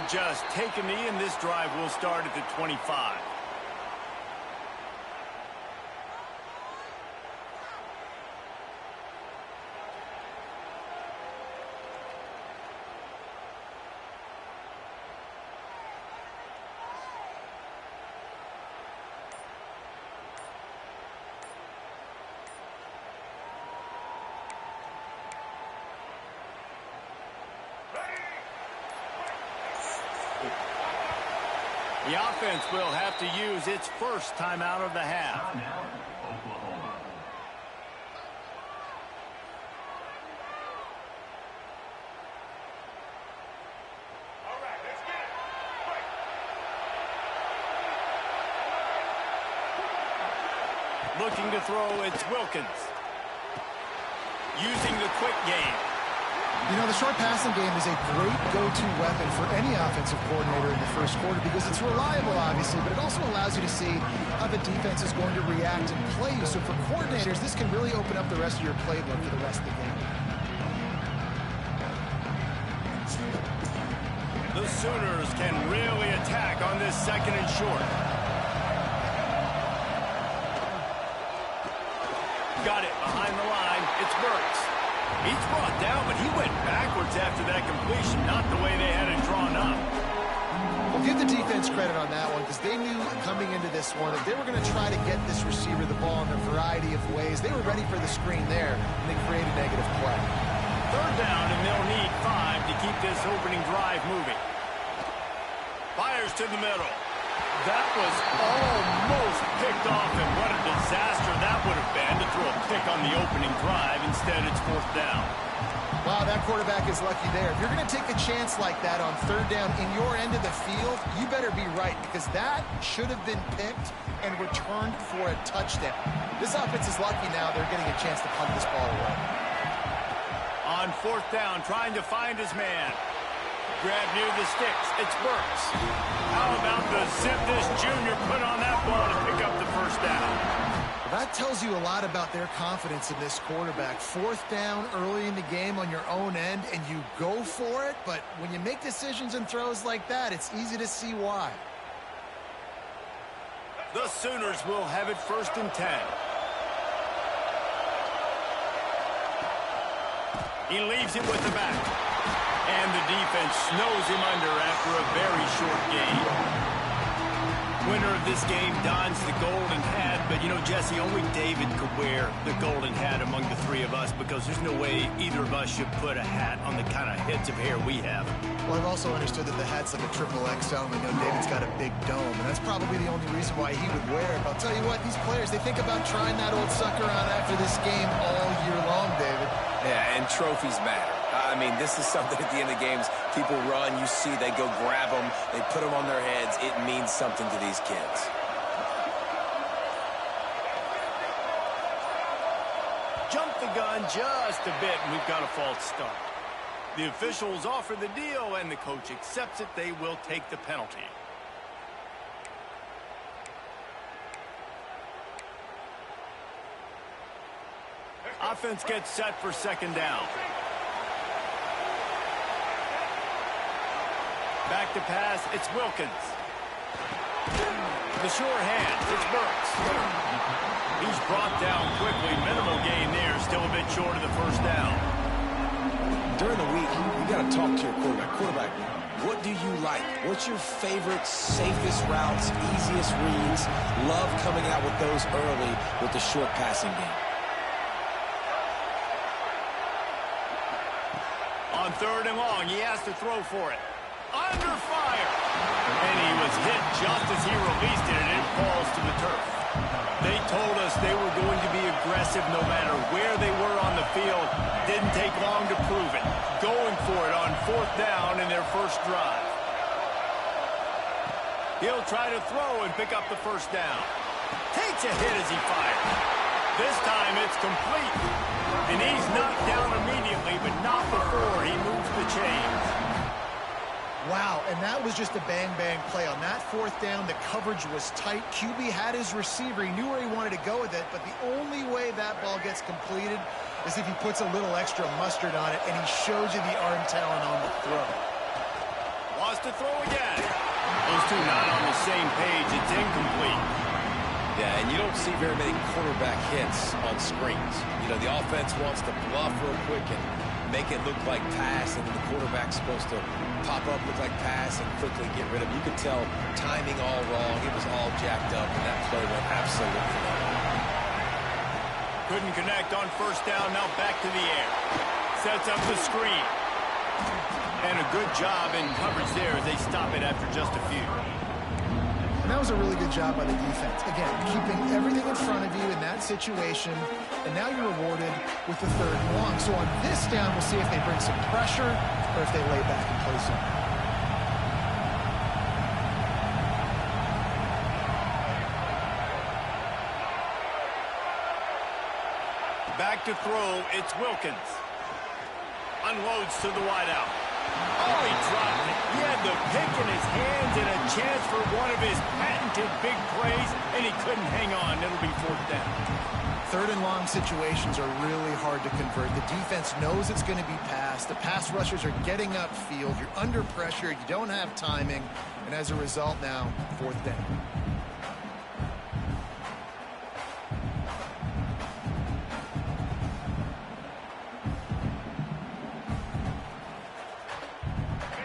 just take a knee, and this drive will start at the 25. The offense will have to use its first timeout of the half. All right, let's get it. Looking to throw, it's Wilkins. Using the quick game. You know, the short passing game is a great go-to weapon for any offensive coordinator in the first quarter because it's reliable, obviously, but it also allows you to see how the defense is going to react and play you. So for coordinators, this can really open up the rest of your playbook for the rest of the game. The Sooners can really attack on this second and short. Got it behind the line. It's Burks. He's brought down, but he went backwards after that completion, not the way they had it drawn up. Well, give the defense credit on that one because they knew coming into this one that they were going to try to get this receiver the ball in a variety of ways. They were ready for the screen there, and they created a negative play. Third down, and they'll need 5 to keep this opening drive moving. Fires to the middle. That was almost picked off, and what a disaster that would have been to throw a pick on the opening drive. Instead, it's 4th down. Wow, that quarterback is lucky there. If you're going to take a chance like that on 3rd down in your end of the field, you better be right because that should have been picked and returned for a touchdown. This offense is lucky now they're getting a chance to punt this ball away. On 4th down, trying to find his man. Grab near the sticks. It's Burks. How about the zip this junior put on that ball to pick up the 1st down? Well, that tells you a lot about their confidence in this quarterback. 4th down early in the game on your own end, and you go for it. But when you make decisions and throws like that, it's easy to see why. The Sooners will have it 1st and 10. He leaves it with the back. And the defense snows him under after a very short game. Winner of this game dons the golden hat, but you know, Jesse, only David could wear the golden hat among the 3 of us because there's no way either of us should put a hat on the kind of heads of hair we have. Well, I've also understood that the hat's like a triple XL, and we know David's got a big dome, and that's probably the only reason why he would wear it. But I'll tell you what, these players, they think about trying that old sucker on after this game all year long, David. Yeah, and trophies matter. I mean, this is something at the end of games. People run, you see, they go grab them, they put them on their heads. It means something to these kids. Jump the gun just a bit, and we've got a false start. The officials offer the deal, and the coach accepts it. They will take the penalty. Offense gets set for 2nd down. Back to pass, it's Wilkins. The sure hand, it's Burks. He's brought down quickly. Minimal gain there, still a bit short of the 1st down. During the week, you got to talk to your quarterback. Quarterback, what do you like? What's your favorite, safest routes, easiest reads? Love coming out with those early with the short passing game. On 3rd and long, he has to throw for it. Under fire. And he was hit just as he released it, and it falls to the turf. They told us they were going to be aggressive no matter where they were on the field. Didn't take long to prove it. Going for it on 4th down in their first drive. He'll try to throw and pick up the 1st down. Takes a hit as he fires. This time it's complete. And he's knocked down immediately, but not before he moves the chains. Wow, and that was just a bang-bang play. On that 4th down, the coverage was tight. QB had his receiver. He knew where he wanted to go with it, but the only way that ball gets completed is if he puts a little extra mustard on it, and he shows you the arm talent on the throw. Lost to throw again. Those two not on the same page. It's incomplete. Yeah, and you don't see very many quarterback hits on screens. You know, the offense wants to bluff real quick and make it look like pass, and then the quarterback's supposed to pop up, look like pass, and quickly get rid of it. You could tell timing all wrong. It was all jacked up, and that play went absolutely wrong. Couldn't connect on first down. Now back to the air. Sets up the screen. And a good job in coverage there as they stop it after just a few. And that was a really good job by the defense. Again, keeping everything in front of you in that situation, and now you're rewarded with the 3rd and long. So on this down, we'll see if they bring some pressure or if they lay back and play some. Back to throw, it's Wilkins. Unloads to the wideout. Oh, he dropped it. He had the pick in his hands and a chance for one of his patented big plays, and he couldn't hang on. It'll be 4th down. 3rd and long situations are really hard to convert. The defense knows it's going to be passed. The pass rushers are getting upfield. You're under pressure. You don't have timing. And as a result now, 4th down.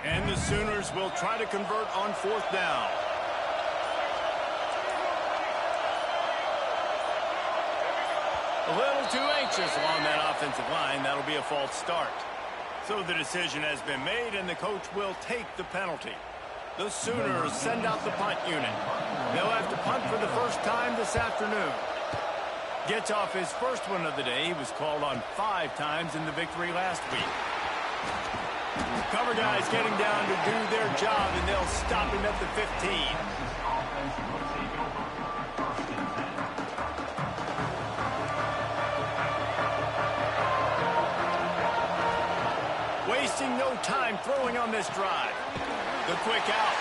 And the Sooners will try to convert on 4th down. A little too anxious along that offensive line. That'll be a false start. So the decision has been made, and the coach will take the penalty. The Sooners send out the punt unit. They'll have to punt for the first time this afternoon. Gets off his first one of the day. He was called on 5 times in the victory last week. Cover guys getting down to do their job, and they'll stop him at the 15. Wasting no time throwing on this drive. The quick out.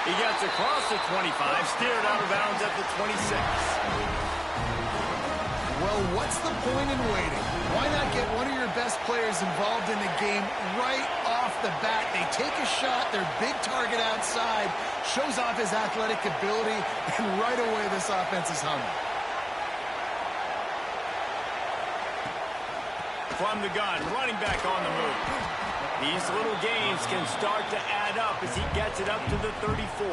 He gets across the 25, steered out of bounds at the 26. Well, what's the point in waiting? Why not get one of your best players involved in the game right off the bat? They take a shot, their big target outside, shows off his athletic ability, and right away this offense is humming. From the gun, running back on the move. These little gains can start to add up as he gets it up to the 34.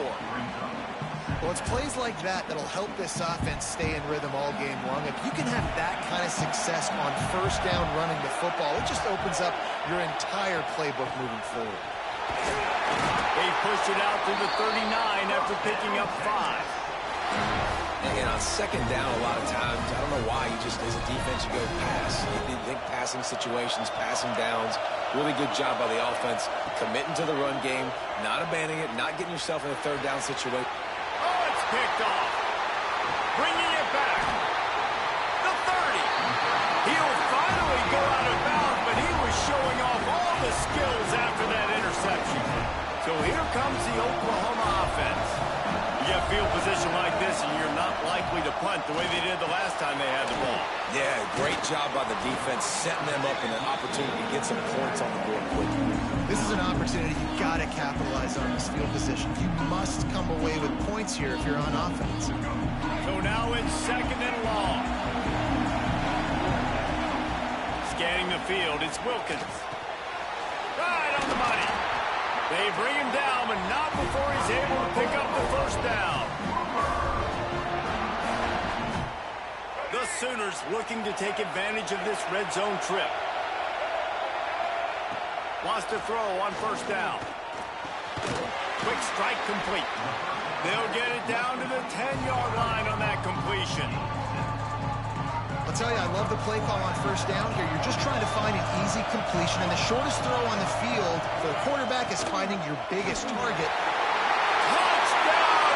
Well, it's plays like that that'll help this offense stay in rhythm all game long. If you can have that kind of success on first down running the football, it just opens up your entire playbook moving forward. They pushed it out to the 39 after picking up 5. And on 2nd down, a lot of times, I don't know why, you just, as a defense, you go pass. You think passing situations, passing downs. Really good job by the offense, committing to the run game, not abandoning it, not getting yourself in a 3rd down situation. Oh, it's picked off. Bringing it back. The 30. He'll finally go out of bounds, but he was showing off all the skills after that interception. So here comes the Oklahoma offense. You get field position like this, and you're not likely to punt the way they did the last time they had the ball. Yeah, great job by the defense, setting them up in an opportunity to get some points on the board quickly. This is an opportunity you've got to capitalize on this field position. You must come away with points here if you're on offense. So now it's 2nd and long. Scanning the field, it's Wilkins. Right on the money. They bring him down, but not before he's able to pick up the first down. The Sooners looking to take advantage of this red zone trip. Wants to throw on first down. Quick strike complete. They'll get it down to the 10-yard line on that completion. I'll tell you, I love the play call on first down here. You're just trying to find an easy completion, and the shortest throw on the field for a quarterback is finding your biggest target. Touchdown,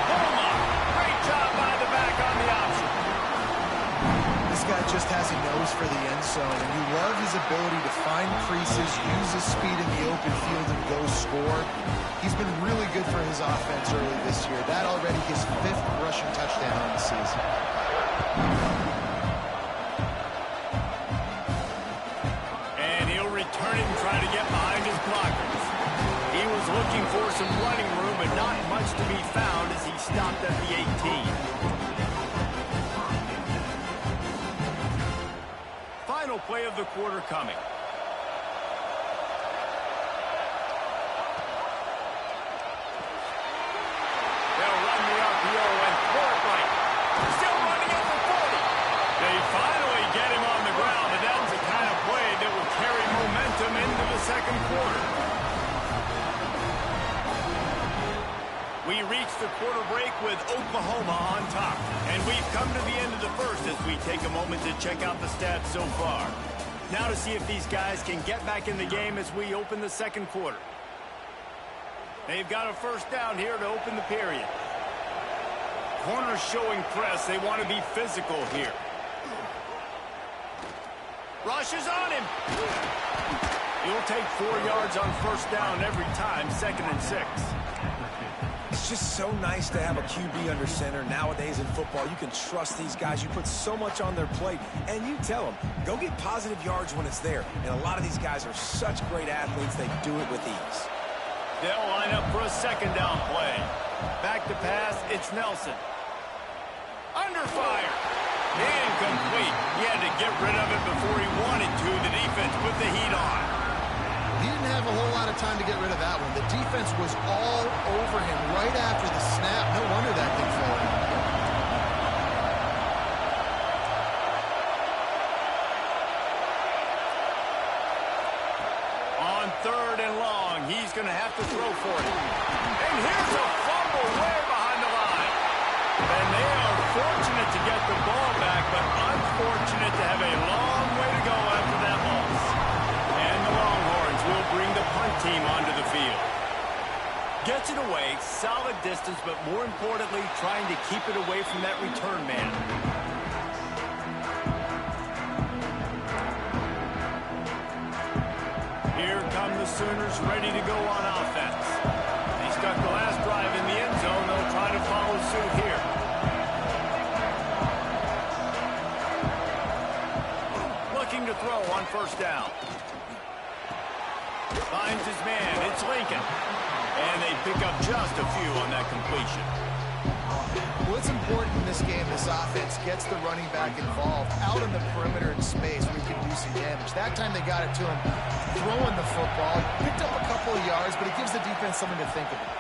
Oklahoma! Great job by the back on the option. This guy just has a nose for the end zone, and you love his ability to find creases, use his speed in the open field, and go score. He's been really good for his offense early this year. That already his 5th rushing touchdown on the season. And he'll return it and try to get behind his blockers. He was some running room, but not much to be found as he stopped at the 18. Final play of the quarter coming. They'll run the RPO and throw it right. Still running at the 40. They finally get him on the ground, and that's the kind of play that will carry momentum into the second quarter. We reach the quarter break with Oklahoma on top. And we've come to the end of the first as we take a moment to check out the stats so far. Now to see if these guys can get back in the game as we open the second quarter. They've got a first down here to open the period. Corners showing press. They want to be physical here. Rush is on him. He'll take 4 yards on first down every time, 2nd and 6. It's just so nice to have a QB under center. Nowadays in football, you can trust these guys. You put so much on their plate, and you tell them, go get positive yards when it's there. And a lot of these guys are such great athletes, they do it with ease. They'll line up for a second down play. Back to pass, it's Nelson. Under fire. Incomplete. He had to get rid of it before he wanted to. The defense put the heat on. He didn't have a whole lot of time to get rid of that one. The defense was all over him right after the snap. No wonder that thing fell in. On 3rd and long, he's going to have to throw for it. And here's a fumble way behind the line. And they are fortunate to get the ball back, but unfortunate to have a long way to go after that loss. And the Longhorns will bring the punt team onto the field. Gets it away, solid distance, but more importantly, trying to keep it away from that return man. Here come the Sooners ready to go on offense. They stuck the last drive in the end zone. They'll try to follow suit here. Looking to throw on first down. Finds his man. It's Lincoln. And they pick up just a few on that completion. What's important in this game, this offense gets the running back involved out in the perimeter in space where he can do some damage. That time they got it to him throwing the football. Picked up a couple of yards, but it gives the defense something to think about.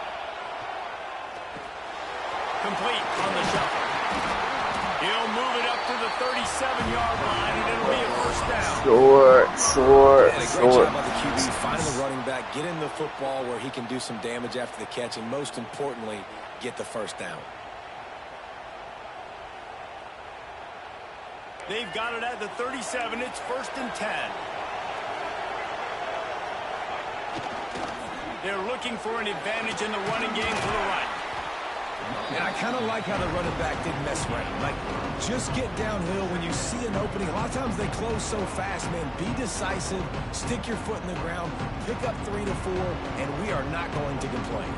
Complete on the shuffle. He'll move it up to the 37-yard line, and it'll be a first down. Great job by the QB, finding the running back, get him the football where he can do some damage after the catch, and most importantly, get the first down. They've got it at the 37. It's 1st and 10. They're looking for an advantage in the running game to the right. And I kind of like how the running back didn't mess around. Like, just get downhill when you see an opening. A lot of times they close so fast, man. Be decisive, stick your foot in the ground, pick up 3 to 4, and we are not going to complain.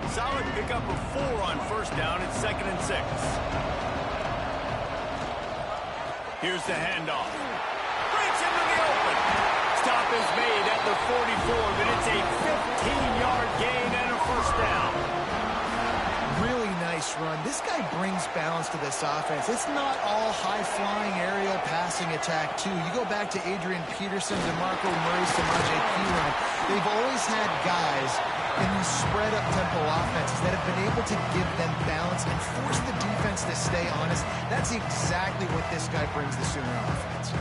Solid pickup of 4 on first down. It's 2nd and 6. Here's the handoff. Breaks into the open. Stop is made at the 44, but it's a 15-yard gain and a first down. Really nice run. This guy brings balance to this offense. It's not all high-flying aerial passing attack, too. You go back to Adrian Peterson, DeMarco Murray, Samaje Perine. They've always had guys in these spread-up tempo offenses that have been able to give them balance and force the defense to stay honest. That's exactly what this guy brings the Sooner offense.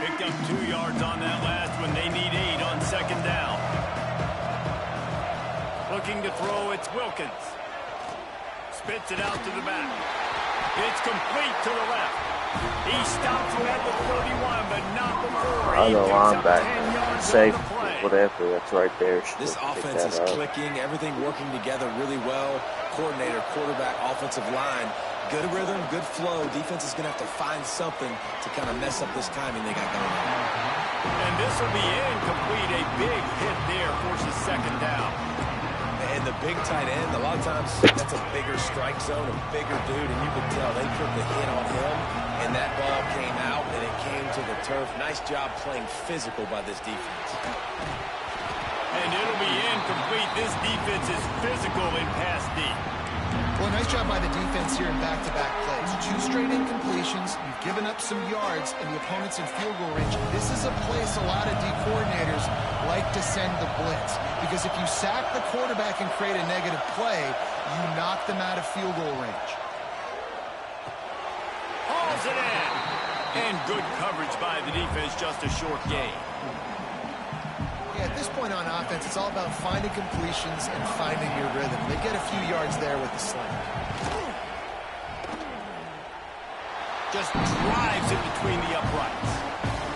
Picked up 2 yards on that last one. They need 8 on second down. Looking to throw, it's Wilkins. Spits it out to the back. It's complete to the left. He stops him at the 31, but not before. I know I'm back. Safe, whatever, that's right there. This offense is clicking, everything working together really well. Coordinator, quarterback, offensive line. Good rhythm, good flow. Defense is going to have to find something to kind of mess up this timing they got going on. And this will be incomplete. A big hit there forces second down. And the big tight end, a lot of times that's a bigger strike zone, a bigger dude, and you can tell they put the hit on him. And that ball came out, and it came to the turf. Nice job playing physical by this defense. And it'll be incomplete. This defense is physical in pass deep. Well, nice job by the defense here in back-to-back plays. 2 straight incompletions. You've given up some yards, and the opponent's in field goal range. This is a place a lot of D coordinators like to send the blitz, because if you sack the quarterback and create a negative play, you knock them out of field goal range. Hauls it in. And good coverage by the defense, just a short gain. Yeah, at this point on offense, it's all about finding completions and finding your rhythm. They get a few yards there with the slant. Just drives it between the uprights.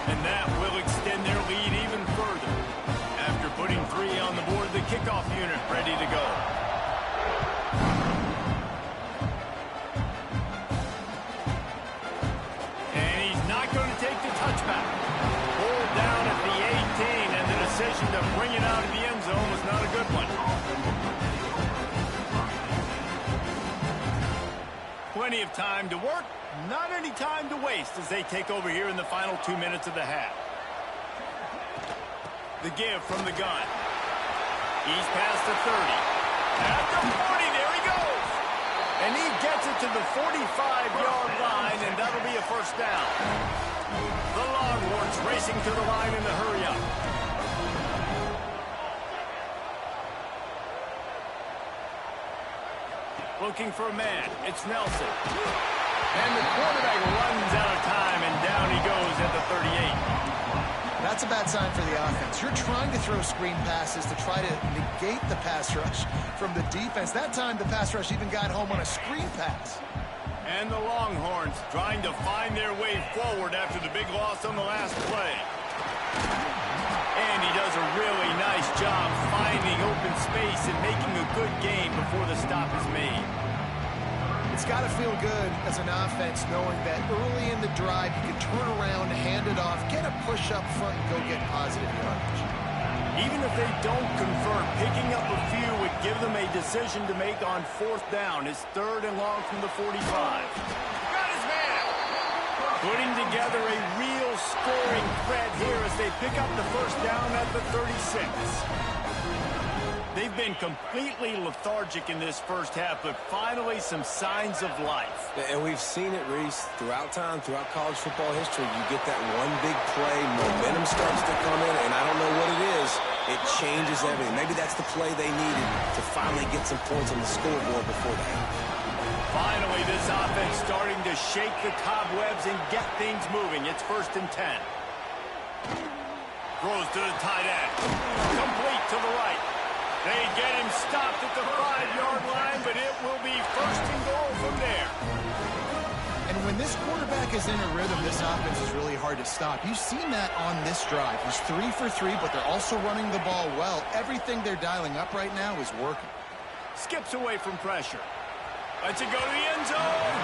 And that will extend their lead even further. After putting 3 on the board, the kickoff unit ready to go. And he's not going to take the touchback. Pulled down at the 18, and the decision to bring it out of the end zone was not a good one. Plenty of time to work, not any time to waste as they take over here in the final 2 minutes of the half. The give from the gun. He's past the 30. At the 40, there he goes. And he gets it to the 45-yard line, and that'll be a first down. The Longhorns racing to the line in the hurry-up. Looking for a man. It's Nelson. And the quarterback runs out of time, and down he goes at the 38. That's a bad sign for the offense. You're trying to throw screen passes to try to negate the pass rush from the defense. That time, the pass rush even got home on a screen pass. And the Longhorns trying to find their way forward after the big loss on the last play. And he does a really nice job finding open space and making a good gain before the stop is made. It's got to feel good as an offense knowing that early in the drive you can turn around, hand it off, get a push up front, and go get positive yardage. Even if they don't convert, picking up a few would give them a decision to make on 4th down. It's 3rd and long from the 45. Got his man! Putting together a real scoring threat here as they pick up the first down at the 36. They've been completely lethargic in this first half, but finally some signs of life. And we've seen it, Reese, throughout time, throughout college football history. You get that one big play, momentum starts to come in, and I don't know what it is. It changes everything. Maybe that's the play they needed to finally get some points on the scoreboard before the half. Finally, this offense starting to shake the cobwebs and get things moving. It's 1st and 10. Throws to the tight end. Complete to the right. They get him stopped at the 5-yard line, but it will be 1st and goal from there. And when this quarterback is in a rhythm, this offense is really hard to stop. You've seen that on this drive. He's 3 for 3, but they're also running the ball well. Everything they're dialing up right now is working. Skips away from pressure. Lets it go to the end zone.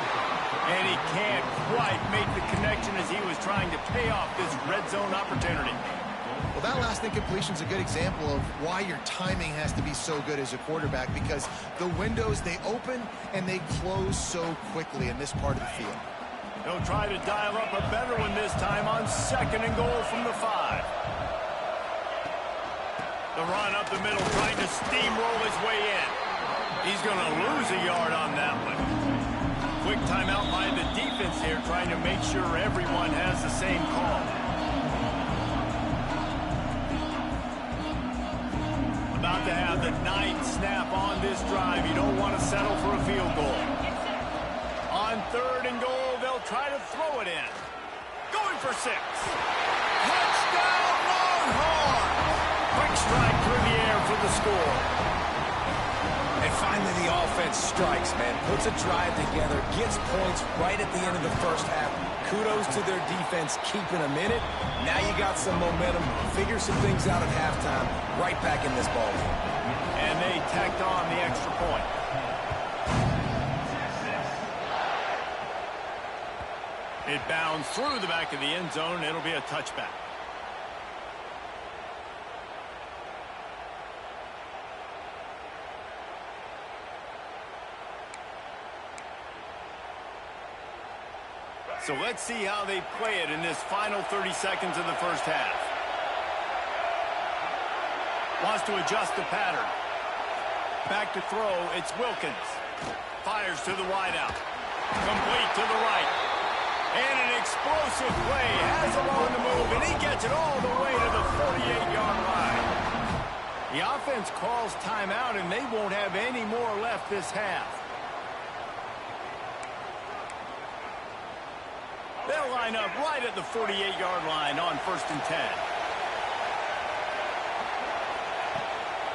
And he can't quite make the connection as he was trying to pay off this red zone opportunity. Well, that last incompletion is a good example of why your timing has to be so good as a quarterback, because the windows, they open and they close so quickly in this part of the field. He'll try to dial up a better one this time on 2nd and goal from the 5. The run up the middle, trying to steamroll his way in. He's going to lose a yard on that one. Quick timeout by the defense here, trying to make sure everyone has the same call. About to have the 9th snap on this drive. You don't want to settle for a field goal. On 3rd and goal, they'll try to throw it in. Going for 6. Touchdown, Longhorns! Quick strike through the air for the score. And finally the offense strikes, man. Puts a drive together, gets points right at the end of the first half. Kudos to their defense keeping them in it. Now you got some momentum. Figure some things out at halftime. Right back in this ball game. And they tacked on the extra point. It bounds through the back of the end zone. It'll be a touchback. So let's see how they play it in this final 30 seconds of the first half. Wants to adjust the pattern. Back to throw, it's Wilkins. Fires to the wideout. Complete to the right. And an explosive play. Has him on the move, and he gets it all the way to the 48-yard line. The offense calls timeout, and they won't have any more left this half. They'll line up right at the 48-yard line on 1st and 10.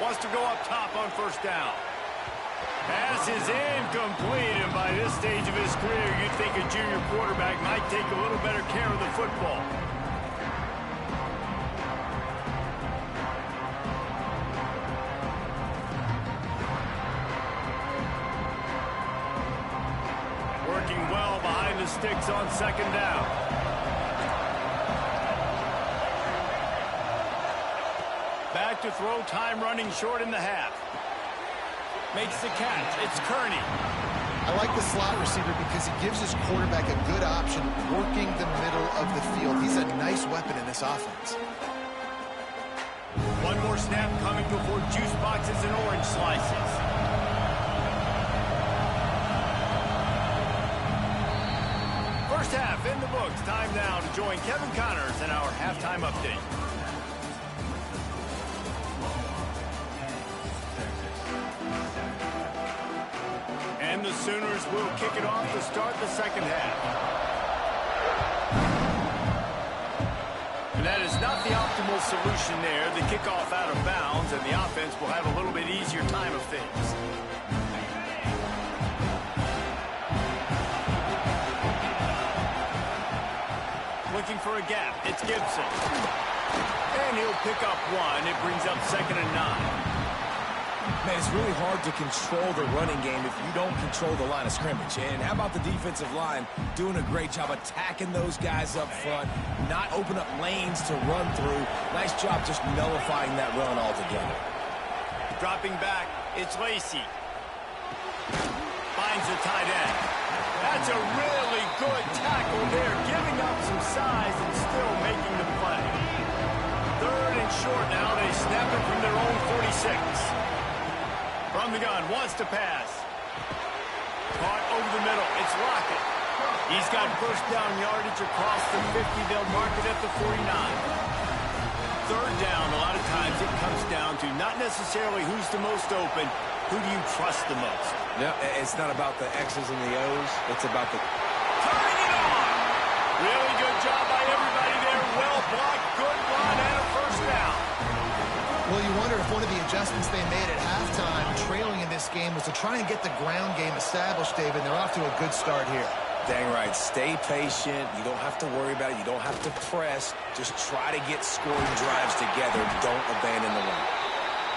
Wants to go up top on 1st down. Pass is incomplete, and by this stage of his career, you'd think a junior quarterback might take a little better care of the football. Working well behind the sticks on 2nd down. Back to throw, time running short in the half. Makes the catch. It's Kearney. I like the slot receiver because he gives his quarterback a good option working the middle of the field. He's a nice weapon in this offense. One more snap coming before juice boxes and orange slices. First half in the books. Time now to join Kevin Connors in our halftime update. And the Sooners will kick it off to start the second half. And that is not the optimal solution there. The kickoff out of bounds, and the offense will have a little bit easier time of things. Looking for a gap. It's Gibson. And he'll pick up one. It brings up 2nd and 9. Man, it's really hard to control the running game if you don't control the line of scrimmage. And how about the defensive line doing a great job attacking those guys up front, not open up lanes to run through. Nice job just nullifying that run altogether. Dropping back, it's Lacey. Finds the tight end. That's a really good tackle there, giving up some size and still making the play. 3rd and short now. They snap it from their own 46. From the gun, wants to pass. Caught over the middle. It's Lockett. He's got 1st down yardage across the 50. They'll mark it at the 49. 3rd down, a lot of times it comes down to not necessarily who's the most open, who do you trust the most? Yeah, it's not about the X's and the O's. It's about the... Turning it on! Really good job by everybody there. Well blocked, good run, and a 1st down. Well, you wonder if one of the adjustments they made at halftime, trailing in this game, was to try and get the ground game established, David. They're off to a good start here. Dang right. Stay patient. You don't have to worry about it. You don't have to press. Just try to get scoring drives together. Don't abandon the run.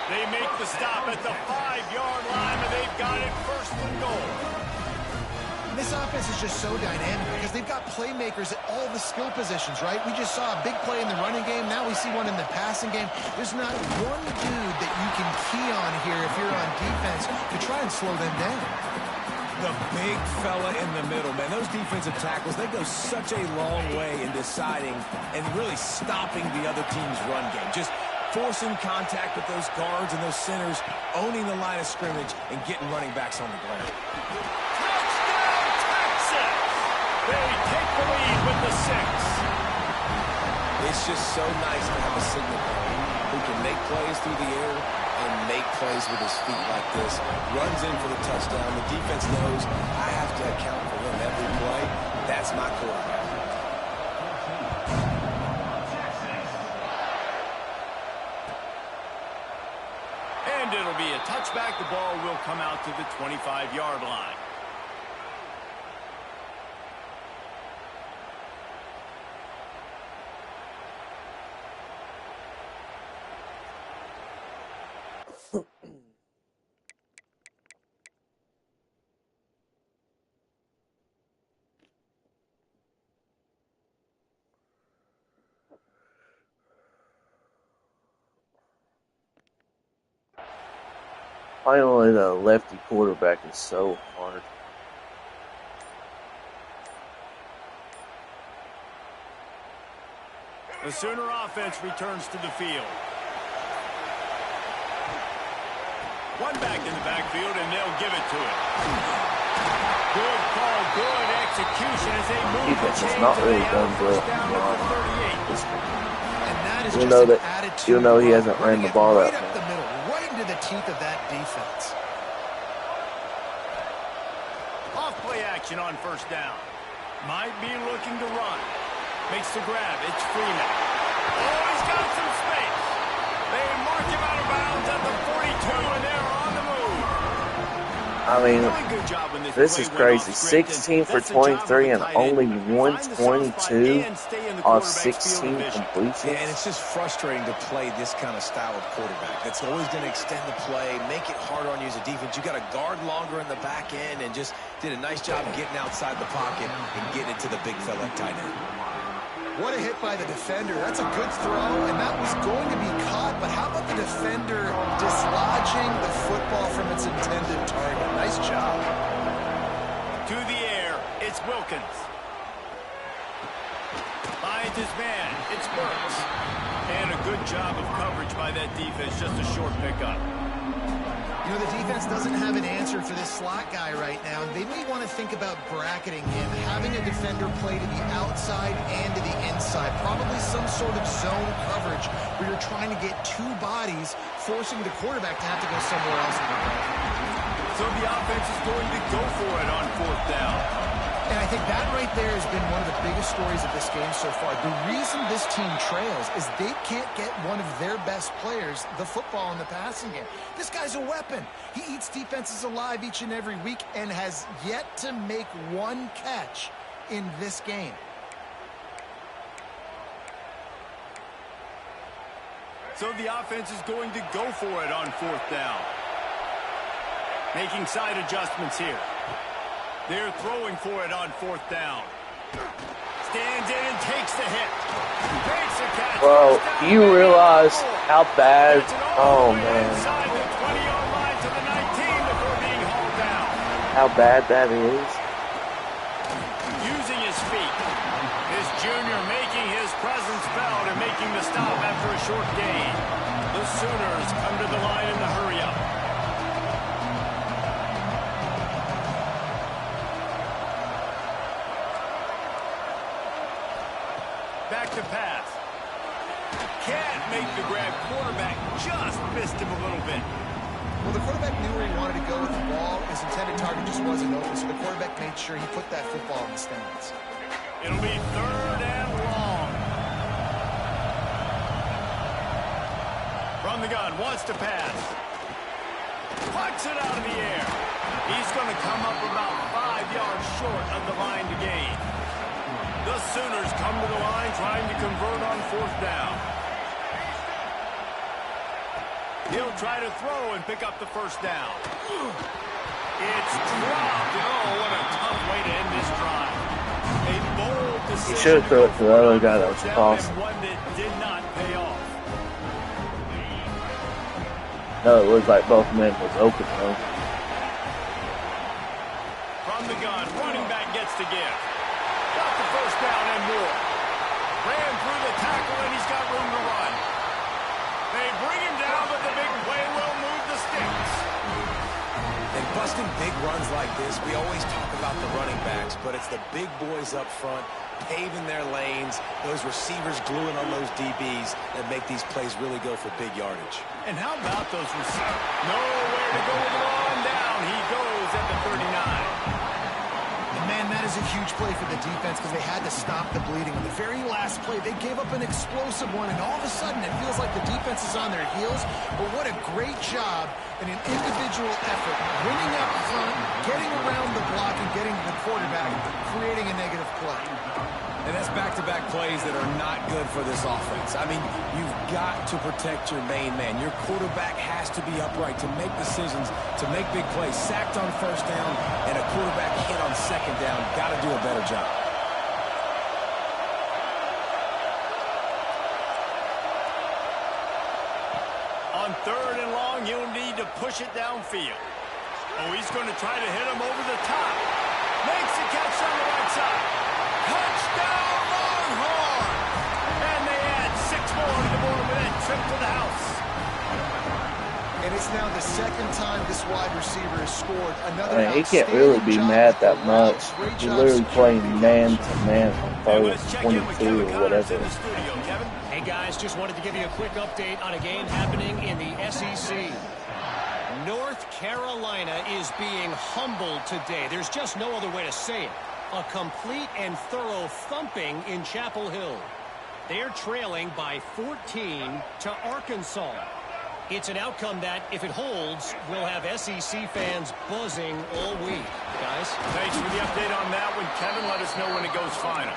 They make the stop at the 5-yard line, and they've got it 1st and goal. This offense is just so dynamic because they've got playmakers at all the skill positions, right? We just saw a big play in the running game. Now we see one in the passing game. There's not one dude that you can key on here if you're on defense to try and slow them down. The big fella in the middle, man. Those defensive tackles, they go such a long way in deciding and really stopping the other team's run game. Just forcing contact with those guards and those centers, owning the line of scrimmage, and getting running backs on the ground. They take the lead with the 6. It's just so nice to have a signal player who can make plays through the air and make plays with his feet like this. Runs in for the touchdown. The defense knows I have to account for him every play. That's my quarterback. And it'll be a touchback. The ball will come out to the 25-yard line. Finally, the lefty quarterback is so hard. The Sooner offense returns to the field. One back in the backfield, and they'll give it to it. Good call, good execution as they move the Defense chains. has not really done well. And that is You just know an that attitude. you know he hasn't ran the ball right that up the much. middle, right into the teeth of that defense. Off play action on first down. Might be looking to run. Makes the grab. It's Freeman. Oh, he's got some space. They mark him out of bounds at the 42, and they're on the move. I mean, Really good job when this is play went crazy. off script, and 16 for that's the job of 23 the and tight end. only Find the soft spot 122 and stay in the off quarterback's field 16 of vision. completions. Yeah, and it's just frustrating to play this kind of style of quarterback. That's always going to extend the play, make it harder on you as a defense. You got to guard longer in the back end, and just did a nice job getting outside the pocket and getting it to the big fella tight end. What a hit by the defender. That's a good throw, and that was going to be caught, but how about the defender dislodging the football from its intended target? Nice job. To the air, it's Wilkins. Finds his man, it's Burks. And a good job of coverage by that defense, just a short pickup. You know, the defense doesn't have an answer for this slot guy right now, and they may want to think about bracketing him, having a defender play to the outside and to the inside, probably some sort of zone coverage where you're trying to get two bodies, forcing the quarterback to have to go somewhere else. So the offense is going to go for it on fourth down. And I think that right there has been one of the biggest stories of this game so far. The reason this team trails is they can't get one of their best players the football in the passing game. This guy's a weapon. He eats defenses alive each and every week and has yet to make one catch in this game. So the offense is going to go for it on fourth down. Making side adjustments here. They're throwing for it on fourth down. Stands in and takes the hit. Makes a catch. Bro, do you realize how bad? Oh, man. Inside the 20-yard line to the 19 before being hauled down. How bad that is. Using his feet. This junior making his presence felt and making the stop after a short gain. The Sooners come to the line in the hurry-up. Back to pass. Can't make the grab. Quarterback just missed him a little bit. Well, the quarterback knew where he wanted to go with the ball. His intended target just wasn't open, so the quarterback made sure he put that football in the stands. It'll be third and long. From the gun, wants to pass. Pucks it out of the air. He's going to come up about 5 yards short of the line to gain. The Sooners come to the line trying to convert on fourth down. He'll try to throw and pick up the first down. It's dropped. Oh, what a tough way to end this drive. A bold decision. He should have thrown it to the other guy that was crossing. One that did not pay off. No, it looked like both men was open, though. From the gun, running back gets to give. Got the first down and more. Ran through the tackle and he's got room to run. They bring him down, but the big play will move the sticks. And busting big runs like this, we always talk about the running backs, but it's the big boys up front, paving their lanes, those receivers gluing on those DBs that make these plays really go for big yardage. And how about those receivers? Nowhere to go with the ball and down. He goes at the 39. Man, that is a huge play for the defense because they had to stop the bleeding. On the very last play, they gave up an explosive one, and all of a sudden it feels like the defense is on their heels. But what a great job in an individual effort, winning up front, getting around the block, and getting the quarterback, creating a negative play. And that's back-to-back plays that are not good for this offense. I mean, you've got to protect your main man. Your quarterback has to be upright to make decisions, to make big plays. Sacked on first down and a quarterback hit on second down. Got to do a better job. On third and long, he'll need to push it downfield. Oh, he's going to try to hit him over the top. Makes the catch on the right side. Touchdown, Longhorns! And they add trip to the house. And it's now the second time this wide receiver has scored. Another I mean, he can't really be mad that much. He's literally playing man to man on Let's check in with 22 Kevin or Connors whatever. in the studio. Kevin? Hey guys, just wanted to give you a quick update on a game happening in the SEC. North Carolina is being humbled today. There's just no other way to say it. A complete and thorough thumping in Chapel Hill. They're trailing by 14 to Arkansas. It's an outcome that, if it holds, will have SEC fans buzzing all week. Guys? Thanks for the update on that one, Kevin. Let us know when it goes final.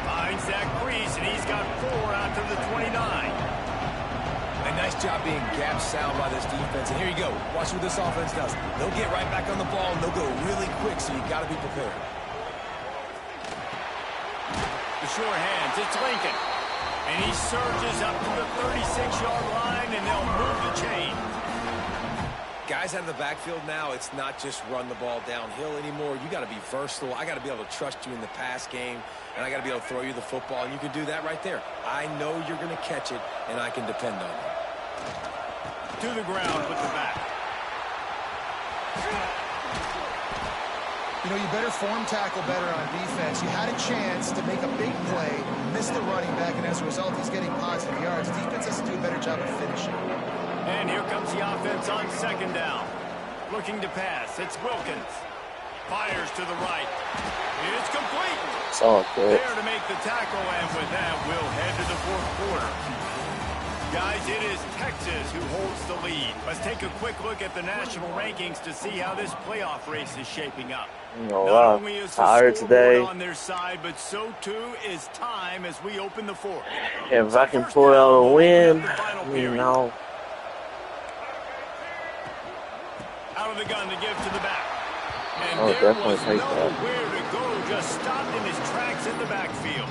Finds that crease, and he's got 4 out to the 29. A nice job being gap sound by this defense. And here you go. Watch what this offense does. They'll get right back on the ball, and they'll go really quick, so you got to be prepared. The sure hands, it's Lincoln. And he surges up to the 36-yard line, and they'll move the chain. Guys out of the backfield now, it's not just run the ball downhill anymore. You got to be versatile. I got to be able to trust you in the pass game, and I got to be able to throw you the football, and you can do that right there. I know you're going to catch it, and I can depend on it. To the ground with the back. You know, you better form tackle better on defense. You had a chance to make a big play, missed the running back, and as a result, he's getting positive yards. Defense has to do a better job of finishing. And here comes the offense on second down. Looking to pass. It's Wilkins. Fires to the right. It's complete. It's all good. There to make the tackle, and with that, we'll head to the fourth quarter. Guys, it is Texas who holds the lead. Let's take a quick look at the national rankings to see how this playoff race is shaping up. You know, Not only is the tired scoreboard today. on their side, but so too is time as we open the fourth. If I can First pull down, out a win, the final you period. know. Out of the gun to give to the back. And Oh, there definitely was take that. nowhere to go, just stopped in his tracks in the backfield.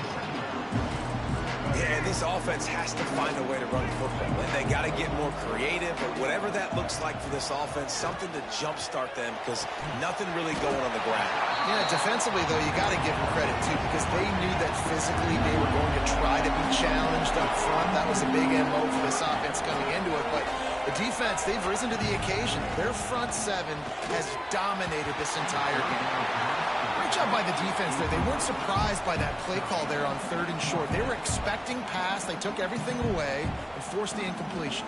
Yeah, this offense has to find a way to run the football. And they got to get more creative, but whatever that looks like for this offense, something to jumpstart them because nothing really going on the ground. Yeah, defensively, though, you got to give them credit, too, because they knew that physically they were going to try to be challenged up front. That was a big MO for this offense coming into it, but the defense, they've risen to the occasion. Their front seven has dominated this entire game. Great job by the defense there. They weren't surprised by that play call there on 3rd and short. They were expecting pass. They took everything away and forced the incompletion.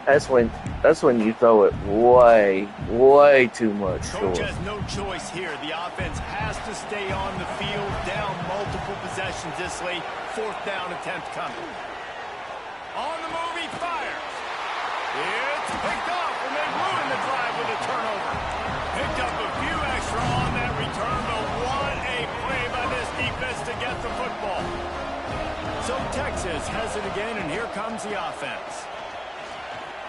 That's when you throw it way too much Coach short. has no choice here. The offense has to stay on the field, down multiple possessions this late. 4th down attempt coming. On the move, he fires. It's picked off, and they ruin the drive with a turnover. Picked up a few extra on that return, but what a play by this defense to get the football. So Texas has it again, and here comes the offense.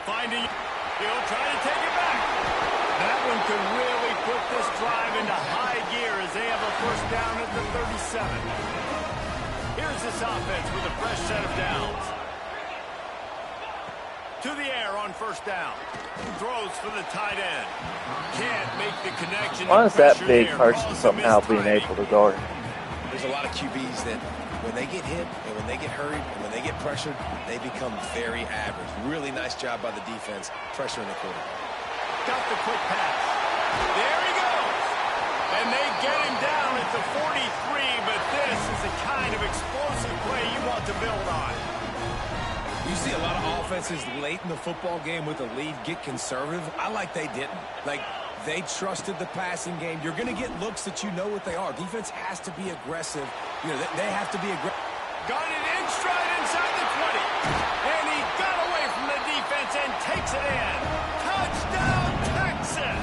Finding, he'll try to take it back. That one could really put this drive into high gear as they have a 1st down at the 37. Here's this offense with a fresh set of downs. To the air on 1st down. Throws for the tight end. Can't make the connection. Why is that Pressure big there. person Causes a somehow missed being timing. able to guard? There's a lot of QBs that when they get hit and when they get hurried and when they get pressured, they become very average. Really nice job by the defense, pressuring the quarterback. Got the quick pass. There he goes. And they get him down at the 43, but this is the kind of explosive play you want to build on. You see a lot of offenses late in the football game with a lead get conservative. I like they didn't. Like, they trusted the passing game. You're going to get looks that you know what they are. Defense has to be aggressive. You know, they have to be aggressive. Got it in stride inside the 20. And he got away from the defense and takes it in. Touchdown, Texas.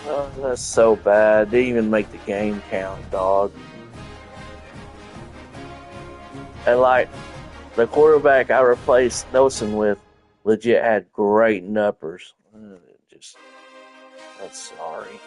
Oh, that's so bad. Didn't even make the game count, dog. And like the quarterback I replaced Nelson with legit had great numbers. Just, that's sorry.